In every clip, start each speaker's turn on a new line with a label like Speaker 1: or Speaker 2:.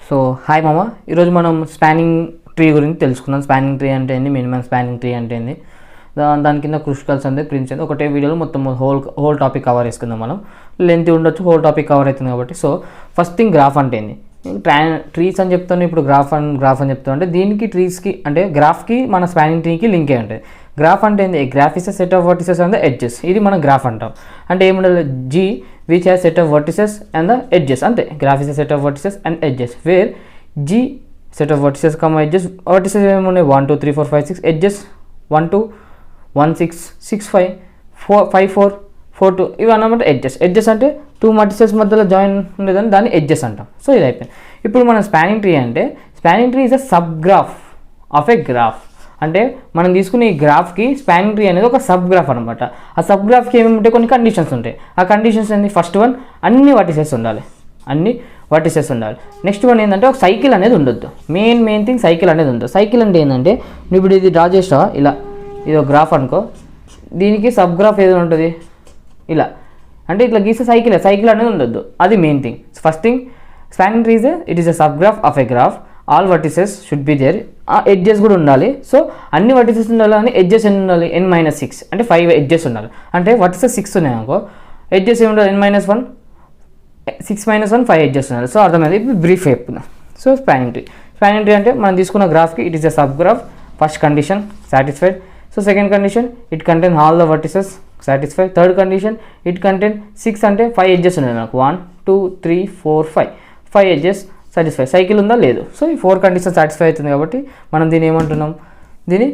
Speaker 1: So hi మామ, ఈరోజు మనం స్పానింగ్ ట్రీ గురించి తెలుసుకుందాం. స్పానింగ్ ట్రీ అంటే ఏంది, మినిమం స్పానింగ్ ట్రీ అంటే ఏంది, దాని కింద క్రూషికల్స్ అంటే ప్రిన్స్ అంటే ఒకటే వీడియోలో మొత్తం హోల్ టాపిక్ కవర్ చేసుకుందాం. మనం లెంత్ ఉండొచ్చు, హోల్ టాపిక్ కవర్ అవుతుంది కాబట్టి. సో ఫస్ట్ థింగ్ గ్రాఫ్ అంటే ఏంది, ట్రీస్ అని చెప్తాను, ఇప్పుడు గ్రాఫ్ అని చెప్తాను. అంటే దీనికి ట్రీస్కి అంటే గ్రాఫ్కి మన స్పానింగ్ ట్రీకి లింక్ అయి ఉంటుంది. గ్రాఫ్ అంటే ఏంది, graph is a set of vertices and the edges. ఇది మనం గ్రాఫ్ అంటాం. అంటే ఏముండాలి, G which has set of vertices and the edges. అంతే, graph is a set of vertices and edges where G set of vertices cum edges. Vertices ఏమున్నాయి, 1 2 3 4 5 6. Edges 1 2 1 6 6 5 5 4 4 2. ఇవి అన్నమాట edges. Edges అంటే 2 వర్టిసెస్ మధ్యలో జాయిన్ ఉండేదని దాన్ని ఎడ్జెస్ అంటాం. So ఇది అయిపోయింది. ఇప్పుడు మన స్పానింగ్ ట్రీ అంటే, spanning tree is a sub graph of a graph. అంటే మనం తీసుకునే ఈ గ్రాఫ్కి స్పానింగ్ ట్రీ అనేది ఒక సబ్ గ్రాఫ్ అనమాట. ఆ సబ్ గ్రాఫ్కి ఏమిటంటే కొన్ని కండిషన్స్ ఉంటాయి. ఆ కండిషన్స్ ఏంటి, ఫస్ట్ వన్ అన్ని వర్టిసెస్ ఉండాలి, అన్ని వర్టిసెస్ ఉండాలి. నెక్స్ట్ వన్ ఏంటంటే ఒక సైకిల్ అనేది ఉండొద్దు. మెయిన్ థింగ్ సైకిల్ అనేది ఉండదు. సైకిల్ అంటే ఏంటంటే, నువ్వు ఇప్పుడు ఇది డ్రా చేస్తావా, ఇలా ఇది ఒక గ్రాఫ్ అనుకో, దీనికి సబ్ గ్రాఫ్ ఏదో ఉంటుంది ఇలా, అంటే ఇట్లా గీస్తే సైకిల్ అనేది ఉండొద్దు. అది main thing. First thing spanning tree it is a sub graph of a graph. All vertices should be there. ఆ ఎడ్జెస్ కూడా ఉండాలి. సో అన్ని వర్టిసెస్ ఉండాలి, అని ఎడ్జెస్ ఎన్ని ఉండాలి, n-6 అంటే 5 ఎడ్జెస్ ఉండాలి. అంటే వర్టిసెస్ 6 ఉన్నాయి అనుకో, ఎడ్జెస్ ఏమి ఉండాలి, n-1 6 - 1 5 ఎడ్జెస్ ఉండాలి. సో అర్థమైంది. ఇప్పుడు బ్రీఫ్ చెప్తున్నా. సో స్పానింగ్ ట్రీ అంటే మనం తీసుకున్న గ్రాఫ్కి it is a sub graph. First condition satisfied. So second condition it contain all the vertices, satisfied. Third condition it contain 6 అంటే 5 ఎడ్జెస్ ఉన్నాయి నాకు, 1 2 3 4 5 ఎడ్జెస్, సాటిస్ఫై. సైకిల్ ఉందా లేదు. సో ఈ 4 కండిషన్ సాటిస్ఫై అవుతుంది కాబట్టి మనం దీన్ని ఏమంటున్నాం, దీన్ని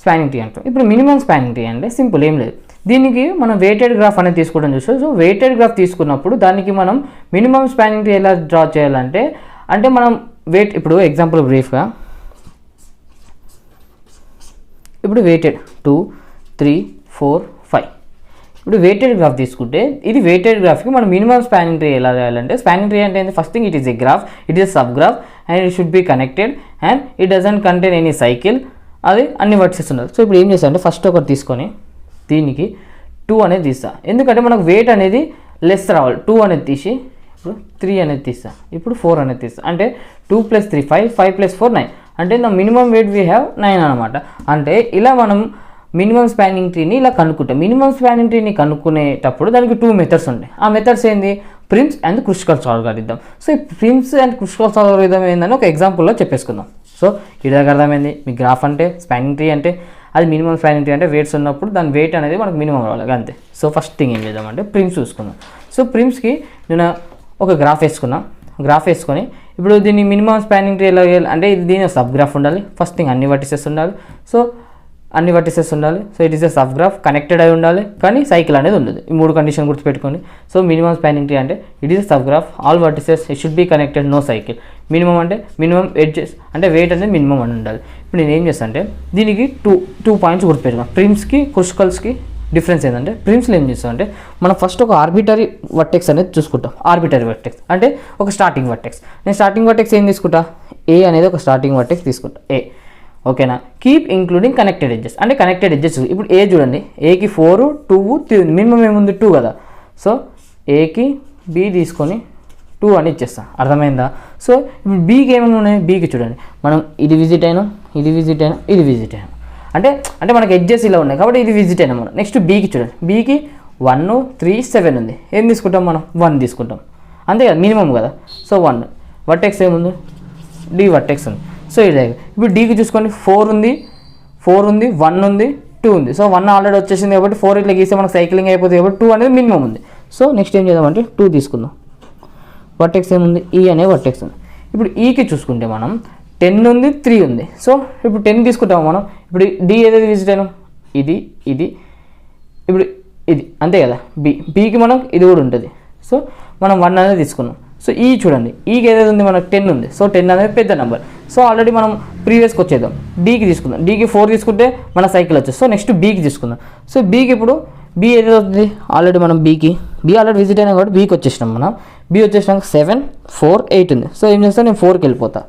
Speaker 1: స్పానింగ్ ట్రీ అంటాం. ఇప్పుడు మినిమం స్పానింగ్ ట్రీ అంటే సింపుల్, ఏం లేదు. దీనికి మనం వెయిటెడ్ గ్రాఫ్ అనేది తీసుకోవడం చూస్తాం. సో వెయిటెడ్ గ్రాఫ్ తీసుకున్నప్పుడు దానికి మనం మినిమం స్పానింగ్ ట్రీ ఎలా డ్రా చేయాలంటే, అంటే మనం ఇప్పుడు ఎగ్జాంపుల్ బ్రీఫ్గా, ఇప్పుడు వెయిటెడ్ 2 3 4 5. ఇప్పుడు వెయిటెడ్ గ్రాఫ్ తీసుకుంటే, ఇది వెయిటెడ్ గ్రాఫ్కి మనం మినిమం స్పానింగ్ ట్రీ ఎలా చేయాలంటే, స్పానింగ్ ట్రీ అంటే first thing it is a graph, it is sub graph and it should be connected and it doesn't contain any cycle. అది అన్ని వర్టిసెస్ ఉండాలి. సో ఇప్పుడు ఏం చేస్తానంటే, ఫస్ట్ ఒకటి తీసుకొని దీనికి 2 అనేది తీస్తా. ఎందుకంటే మనకు వెయిట్ అనేది లెస్ రావాలి. 2 అనేది తీసి ఇప్పుడు 3 అనేది తీస్తా, ఇప్పుడు 4 అనేది తీస్తా. అంటే 2 + 3 5 5 + 4 9. అంటే the minimum weight we have 9 అనమాట. అంటే ఇలా మనం మినిమం స్పానింగ్ ట్రీని ఇలా కనుక్కుంటాం. మినిమం స్పానింగ్ ట్రీని కనుక్కునేటప్పుడు దానికి 2 మెథడ్స్ ఉంటాయి. ఆ మెథడ్స్ ఏంది, ప్రిమ్స్ అండ్ క్రూషికల్స్ అల్గారిథం. సో ఈ ప్రిమ్స్ అండ్ క్రూషికల్స్ అల్గారిథం ఏందని ఒక ఎగ్జాంపుల్లో చెప్పేసుకుందాం. సో ఇది అర్థమైంది. మీ గ్రాఫ్ అంటే స్పానింగ్ ట్రీ అంటే అది మినిమం స్పానింగ్ ట్రీ అంటే వెయిట్స్ ఉన్నప్పుడు దాని వెయిట్ అనేది మనకు మినిమం రావాలి, అంతే. సో ఫస్ట్ థింగ్ ఏం చేద్దామంటే ప్రిమ్స్ చూసుకుందాం. సో ప్రిమ్స్కి నేను ఒక గ్రాఫ్ వేసుకొని ఇప్పుడు దీన్ని మినిమం స్పానింగ్ ట్రీ ఎలా అంటే దీని సబ్ గ్రాఫ్ ఉండాలి. ఫస్ట్ థింగ్ అన్ని వర్టిసెస్ ఉండాలి. సో అన్ని వర్టిసెస్ ఉండాలి. So it is a sub graph, connected అయి ఉండాలి, కానీ సైకిల్ అనేది ఉండదు. ఈ 3 కండిషన్ గుర్తుపెట్టుకోండి. సో మినిమం స్పానింగ్ ట్రీ అంటే it is a sub graph, all vertices it should be connected, no cycle. Minimum అంటే మినిమం ఎడ్జెస్ అంటే వెయిట్ అనేది మినిమం అని ఉండాలి. ఇప్పుడు నేను ఏం చేస్తాను అంటే, దీనికి టూ పాయింట్స్ గుర్తుపెట్టుకున్నాను. ప్రిమ్స్కి క్రూషికల్స్కి డిఫరెన్స్ ఏంటంటే, ప్రిమ్స్లో ఏం చేస్తాం అంటే, మనం ఫస్ట్ ఒక ఆర్బిటరీ వర్టెక్స్ అనేది చూసుకుంటాం. ఆర్బిటరీ వర్టెక్స్ అంటే ఒక స్టార్టింగ్ వర్టెక్స్. నేను స్టార్టింగ్ వర్టెక్స్ ఏం తీసుకుంటా, ఏ అనేది ఒక స్టార్టింగ్ వర్టెక్స్ తీసుకుంటా, ఏ. ఓకేనా. Keep including connected edges. అంటే కనెక్టెడ్ ఎడ్జెస్ ఇప్పుడు ఏ చూడండి, ఏకి 4 2 3 ఉంది, మినిమం ఏముంది 2 కదా. సో ఏకి బి తీసుకొని 2 అని ఇచ్చేస్తాం, అర్థమైందా. సో ఇప్పుడు బీకి ఏమైనా ఉన్నాయి, బీకి చూడండి, మనం ఇది విజిట్ అయినాం, ఇది విజిట్ అయినాం. అంటే మనకి ఎడ్జెస్ ఇలా ఉన్నాయి కాబట్టి ఇది విజిట్ అయినాం మనం. నెక్స్ట్ బీకి చూడండి, బీకి 1 3 7 ఉంది. ఏం తీసుకుంటాం మనం, 1 తీసుకుంటాం, అంతే కదా, మినిమం కదా. సో 1 వర్టెక్స్ ఏముంది, డి వర్టెక్స్ ఉంది. సో ఇది ఇప్పుడు డీకి చూసుకోండి, 4 ఉంది 1 ఉంది 2 ఉంది. సో 1 ఆల్రెడీ వచ్చేసింది కాబట్టి 4 ఇట్లా గీస్తే మనకు సైక్లింగ్ అయిపోతుంది కాబట్టి 2 అనేది మినిమం ఉంది. సో నెక్స్ట్ ఏం చేద్దామంటే 2 తీసుకుందాం. వర్టెక్స్ ఏముంది, ఈ అనే వర్టెక్స్ ఉంది. ఇప్పుడు ఈకి చూసుకుంటే మనం 10 ఉంది 3 ఉంది. సో ఇప్పుడు 10 తీసుకుంటాము మనం. ఇప్పుడు డి ఏదైతే విజిట్ అయినాం, ఇది ఇప్పుడు ఇది, అంతే కదా. బీకి మనం ఇది కూడా ఉంటుంది. సో మనం 1 అనేది తీసుకున్నాం. సో ఈ చూడండి, ఈకి ఏదైతే ఉంది మనకు 10 ఉంది. సో 10 అనేది పెద్ద నెంబర్. సో ఆల్రెడీ మనం ప్రీవియస్కి వచ్చేద్దాం, డీకి తీసుకుందాం. డీకి 4 తీసుకుంటే మన సైకిల్ వచ్చేది. సో నెక్స్ట్ బీకి తీసుకుందాం. సో బీకి ఇప్పుడు బీ ఏదైతే అవుతుంది, ఆల్రెడీ మనం బీ ఆల్రెడీ విజిట్ అయినా కాబట్టి బీకి వచ్చేసినాం మనం. బీ వచ్చేసినాక 7 4 8 ఉంది. సో ఏం చేస్తాను, నేను 4కి వెళ్ళిపోతా,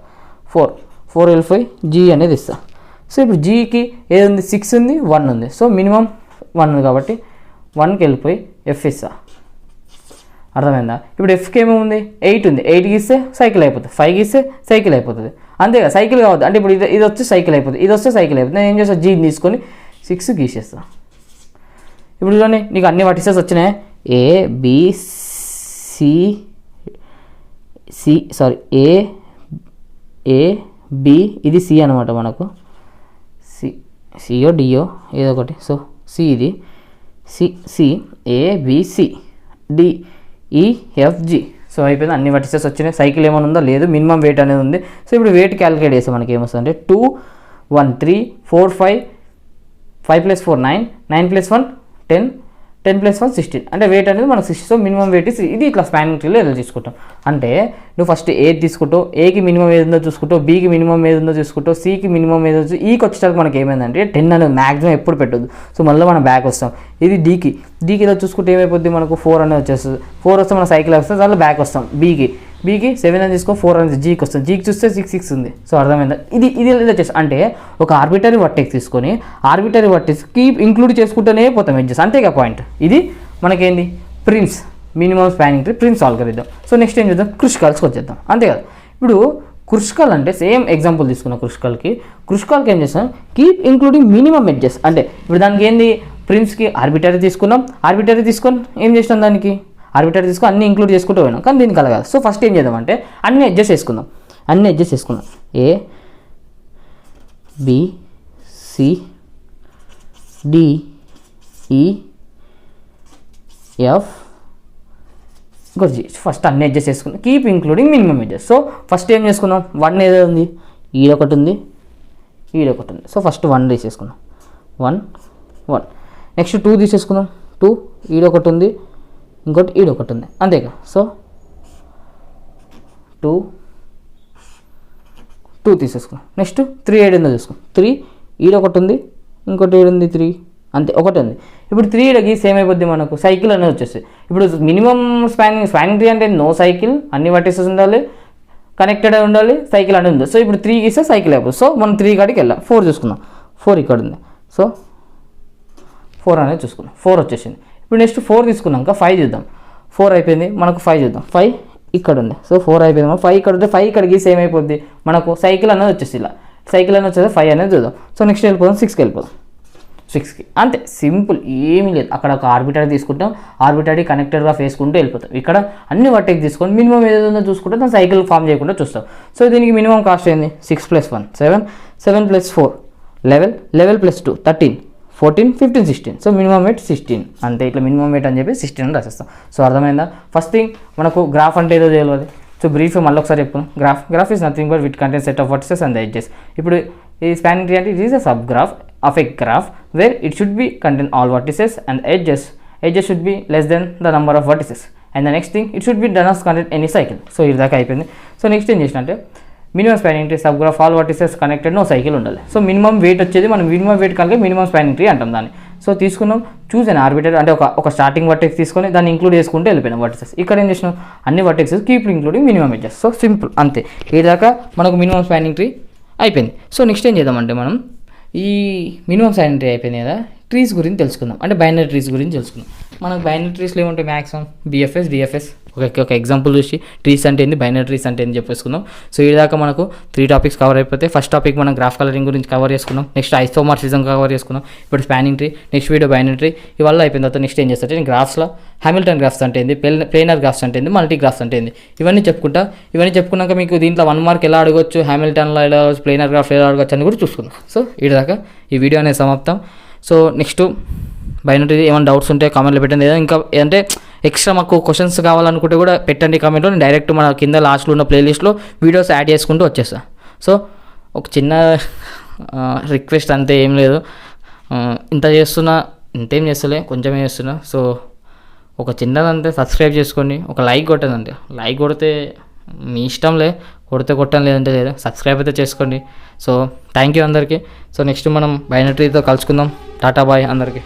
Speaker 1: 4 వెళ్ళిపోయి జీ అనేది ఇస్తా. సో ఇప్పుడు జీకి ఏది ఉంది, 6 ఉంది 1 ఉంది. సో మినిమం 1 ఉంది కాబట్టి 1కి వెళ్ళిపోయి ఎఫ్ ఇస్తా. అర్థమైందా? ఇప్పుడు ఎఫ్కి ఏమేముంది 8 ఉంది, 8కి ఇస్తే సైకిల్ అయిపోతుంది, 5కి ఇస్తే సైకిల్ అయిపోతుంది, అంతేగా. సైకిల్ కావద్దు అంటే ఇప్పుడు ఇది వచ్చి సైకిల్ అయిపోతుంది, ఇది వస్తే సైకిల్ అయిపోతుంది. నేను ఏం చేస్తాను, జీని తీసుకొని 6 గీసేస్తాను. ఇప్పుడు చూడండి నీకు అన్ని వర్టిసెస్ వచ్చినాయి, ఏ బి ఏ బి ఇది సి అనమాట మనకు, సిఓ డిఓ ఏదో ఒకటి. సో సి ఇది సి ఏబిసి డిఈఎఫ్జి. సో అయిపోయింది, అన్ని వర్టిసెస్ వచ్చినాయి. సైకిల్ ఏమైనా ఉందో లేదు, మినిమం వెయిట్ అనేది ఉంది. సో ఇప్పుడు వెయిట్ క్యాలిక్యులేట్ చేస్తే మనకి ఏమొస్తుంది అంటే 2 1 3 4 5 5 + 4 9 9 + 1 10 10 + 1 16 అంటే వెయిట్ అనేది మనకు 60. సో మినిమం వెయిట్ ఇది ఇట్లా స్పానింగ్ ట్రీలో ఎలా తీసుకుంటాం అంటే నువ్వు ఫస్ట్ ఏది తీసుకుంటావు, ఏకి మినిమం ఏది ఉందో చూసుకుంటావు, బీకి మినిమం ఏది ఉందో చూసుకుంటావు, సికి మినిమం ఏదో ఈకి వచ్చేసరికి మనకి ఏమైందంటే 10 అనేది మ్యాక్సిమం ఎప్పుడు పెట్టద్దు. సో మళ్ళీ మనం బ్యాక్ వస్తాం. ఇది డీకి ఇలా చూసుకుంటే ఏమైపోద్ది మనకు 4 అనేది వచ్చేస్తుంది. 4 వస్తే మన సైకిల్ వస్తుంది, దాంట్లో బ్యాక్ వస్తాం. బీకి 7 అని తీసుకో, 4 అనేది జీకి వస్తుంది, జీకి చూస్తే 6 ఉంది. సో అర్థమైందా? ఇది వచ్చేసి అంటే ఒక ఆర్బిటరీ వర్టెక్స్ తీసుకొని ఆర్బిటరీ వర్టెక్స్ కీప్ ఇంక్లూడ్ చేసుకుంటూనే పోతాం ఎడ్జెస్, అంతేగా పాయింట్. ఇది మనకేంది Prim's minimum spanning tree, Prim's algorithm. So next ఏం చేద్దాం, కృష్కాల్స్కి వచ్చేద్దాం, అంతే కదా. ఇప్పుడు కృష్కాల్ అంటే సేమ్ ఎగ్జాంపుల్ తీసుకున్న కృష్కాల్కి ఏం చేస్తాం, కీప్ ఇంక్లూడింగ్ మినిమం ఎడ్జెస్. అంటే ఇప్పుడు దానికి ఏంది, ప్రిన్స్కి ఆర్బిటరీ తీసుకున్నాం, ఆర్బిటరీ తీసుకొని ఏం చేసినాం, దానికి ఆర్బిటరీ తీసుకొని అన్ని ఇంక్లూడ్ చేసుకుంటూ పోయినాం. కానీ దీనికి అలా కాదు. సో ఫస్ట్ ఏం చేద్దామంటే అన్ని అడ్జస్ట్ చేసుకుందాం. ఏ బి సి డి ఈ ఎఫ్ ఫస్ట్ అన్ని అడ్జస్ట్ చేసుకుందాం, keep including minimum edges. So first ఏం చేసుకుందాం, 1 ఏదో ఉంది, ఈడొకటి ఉంది. సో ఫస్ట్ 1 తీసేసుకుందాం, 1 నెక్స్ట్ 2 తీసేసుకుందాం, 2 ఈడొకటి ఉంది, ఇంకోటి ఈడొకటి ఉంది, అంతేగా. సో 2 తీసేసుకున్నాం. నెక్స్ట్ 3 ఏడుందో చూసుకో, 3 ఈడొకటి ఉంది, ఇంకోటి ఏడుంది 3, అంతే ఒకటి ఉంది. ఇప్పుడు 3 ఈడకి సేమ్ అయిపోద్ది మనకు, సైకిల్ అనేది వచ్చేస్తుంది. ఇప్పుడు మినిమం స్పానింగ్ ట్రీ అంటే నో సైకిల్, అన్ని వర్టిసెస్ ఉండాలి, కనెక్టెడ్ ఉండాలి, సైకిల్ అనేది ఉంది. సో ఇప్పుడు 3కి ఇస్తే సైకిల్ అయిపోతుంది. సో మనం 3 కాడికి వెళ్ళాం, 4 చూసుకుందాం, 4 ఇక్కడ ఉంది. సో 4 అనేది చూసుకున్నాం, 4 వచ్చేసింది. ఇప్పుడు నెక్స్ట్ 4 తీసుకున్నాక 5 చూద్దాం, 4 అయిపోయింది మనకు. 5 చూద్దాం, 5 ఇక్కడ ఉంది. సో 4 అయిపోయింది, 5 ఇక్కడ ఉంటే 5 ఇక్కడికి సేమ్ అయిపోద్ది మనకు, సైకిల్ అనేది వచ్చేసి ఇలా సైకిల్ అనేది వచ్చేసి 5 అనేది చూద్దాం. సో నెక్స్ట్ వెళ్ళిపోదాం, 6కి వెళ్ళిపోదాం, 6కి అంతే సింపుల్, ఏమీ లేదు. అక్కడ ఒక ఆర్బిటరీ తీసుకుంటాం, ఆర్బిటరీ కనెక్టెడ్గా వేసుకుంటూ వెళ్ళిపోతాం. ఇక్కడ అన్ని వర్టెక్ తీసుకొని మినిమం ఏదో ఉందో చూసుకుంటే దాని సైకిల్ ఫామ్ చేయకుండా చూస్తాం. సో దీనికి మినిమం కాస్ట్ ఏంది, 6 + 1 7 7 + 4 11 11 + 2 13 14 15 16. సో మినిమం వెయిట్ 16, అంతే. ఇట్లా మినిమం వెయిట్ అని చెప్పి 16 అని రాసేస్తాం. సో అర్థమైందా? ఫస్ట్ థింగ్ మనకు గ్రాఫ్ అంటే ఏదో తెలియదు. సో బ్రీఫ్ మళ్ళీ ఒకసారి చెప్పుకున్నాం. Graph is nothing but with content set of vertices and the edges. ఇప్పుడు ఈ స్పానింగ్ ట్రీ అంటే it is a sub graph of a graph where it should be content all vertices and edges should be less than the number of vertices. And the next thing it should be done as content any cycle. So ఇది దాకా అయిపోయింది. So next ఏం చేసిన అంటే minimum spanning tree sub graph all vertices connected no cycle ఉండాలి. So minimum weight వచ్చేది మనం minimum weight కలిగే మినిమం స్పానింగ్ ట్రీ అంటాం దాన్ని. సో తీసుకున్నాం, చూస్ అండ్ ఆర్బిటర్ అంటే ఒక స్టార్టింగ్ వర్టెక్స్ తీసుకొని దాన్ని ఇంక్లూడ్ చేసుకుంటే వెళ్ళిపోయినాం వర్టిసెస్. ఇక్కడ ఏం చేసినాం, అన్ని vertexes keep including minimum edges. So simple, అంతే. ఇదాకా మనకు మినిమం స్పానింగ్ ట్రీ అయిపోయింది. సో నెక్స్ట్ ఏం చేద్దామంటే మనం ఈ మినిమం స్పానింగ్ ట్రీ అయిపోయింది కదా, ట్రీస్ గురించి తెలుసుకుందాం. అంటే బైనరీ ట్రీస్ గురించి తెలుసుకుందాం. మనకు బైనరీ ట్రీస్లో ఏముంటాయి, మ్యాక్సిమం BFS DFS. ఒక ఎగ్జాంపుల్ చూసి ట్రీస్ అంటే ఏంది, బైనరీ ట్రీస్ అంటే ఏంది చెప్పేసుకుందాం. సో ఇదాకా మనకు 3 టాపిక్స్ కవర్ అయిపోతే, ఫస్ట్ టాపిక్ మనం గ్రాఫ్ కలరింగ్ గురించి కవర్ చేసుకున్నాం, నెక్స్ట్ ఐసోమార్ఫిజం కవర్ చేసుకున్నాం, ఇప్పుడు spanning tree, next video binary tree. ఇవల్ల అయిపోయిన తర్వాత నెక్స్ట్ ఏం చేస్తే నేను గ్రాఫ్స్లో హామిల్టన్ గ్రాఫ్స్ అంటే ఏంది, ప్లేనర్ గ్రాఫ్స్ అంటే ఏంది, మల్టీ గ్రాఫ్స్ అంటే ఏంది, ఇవన్నీ చెప్పుకున్నాక మీకు దీంట్లో 1 మార్క్ ఎలా అడగొచ్చు, హామిల్టన్లో ఎలా ప్లేనర్ గ్రాఫ్ ఎలా అడగొచ్చు అని కూడా చూసుకుందాం. సో ఇదాకా ఈ వీడియో అనేది సమాప్తం. సో నెక్స్ట్ బైనరీ ఏమైనా డౌట్స్ ఉంటే కామెంట్లో పెట్టండి. ఇంకా అంటే ఎక్స్ట్రా మాకు క్వశ్చన్స్ కావాలనుకుంటే కూడా పెట్టండి కామెంట్లో. నేను డైరెక్ట్ మన కింద లాస్ట్లో ఉన్న ప్లేలిస్ట్లో వీడియోస్ యాడ్ చేసుకుంటూ వచ్చేస్తా. సో ఒక చిన్న రిక్వెస్ట్ అంతే, ఏం లేదు. ఇంతేం చేస్తలే, కొంచెమే చేస్తున్నా. సో ఒక చిన్నదంతే, సబ్స్క్రైబ్ చేసుకోండి, ఒక లైక్ కొట్టండి అంతే. లైక్ కొడితే మీ ఇష్టంలే, కొట్టం లేదంటే లేదా, సబ్స్క్రైబ్ అయితే చేసుకోండి. సో థ్యాంక్ యూ అందరికీ. సో నెక్స్ట్ మనం బైనరీ ట్రీతో కలుసుకుందాం. టాటా బాయ్ అందరికీ.